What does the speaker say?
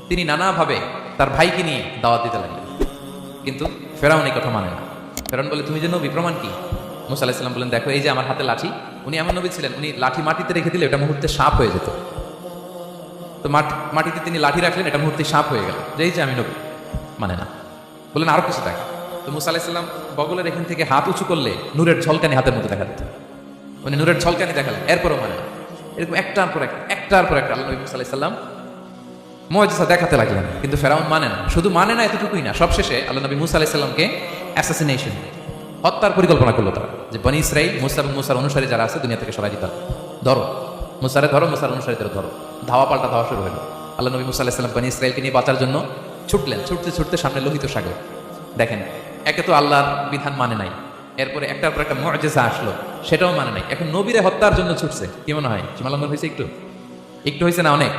তিনি নানাভাবে তার ভাইকে নিয়ে দাওয়াত দিতে লাগলেন, কিন্তু ফেরাউন এই কথা মানে না। ফেরাউন বলে, তুমি যে নবী, প্রমাণ কি? মুসা আলাইহিস সালাম বলেন, দেখো এই যে আমার হাতে লাঠি। উনি এমন নবী ছিলেন, উনি লাঠি মাটিতে রেখে দিলে এটা মুহূর্তে সাপ হয়ে যেত। তো মাটিতে তিনি লাঠি রাখলেন, এটা মুহূর্তে সাপ হয়ে গেল, যে এই যে আমি নবী। মানে না, বললেন আরো কিছু দেখ। তো মুসা আলাইহিস সালাম বগলের এখান থেকে হাত উঁচু করলে নূরের ঝলকানি হাতের মধ্যে দেখা দিত। উনি নূরের ঝলকানি দেখালেন, এরপরও মানে না। এরকম একটার পর একটা আল্লাহ নবী মুসা আলাইহিস সালাম মুআজিজা দেখাতে লাগলেন, কিন্তু ফেরাউন মানে না। শুধু মানে না এতটুকুই না, সবশেষে আল্লাহ নবী মুসা আলাইহিস সালামকে অ্যাসাসিনেশন, হত্যার পরিকল্পনা করলো তারা, যে বনী ইসরাইল মুসা এবং মুসার অনুসারী যারা আছে দুনিয়া থেকে সরাই দিতে হবে। ধরো মুসারে, ধরো মুসার অনুসারীদের ধরো। ধাওয়া পাল্টা ধাওয়া শুরু হলো। আল্লাহ নবী মুসা আলাইহিস সালাম বনী ইসরাইলকে নিয়ে বাঁচার জন্য ছুটলেন। ছুটতে ছুটতে সামনে লোহিত সাগর। দেখেন, একে তো আল্লাহর বিধান মানে নাই, এরপরে একটার পর একটা মুআজিজা আসলো, সেটাও মানে নাই। এখন নবীরে হত্যার জন্য ছুটছে। কি মনে হয় সীমালঙ্ঘন হয়েছে? একটু একটু হয়েছে না? অনেক।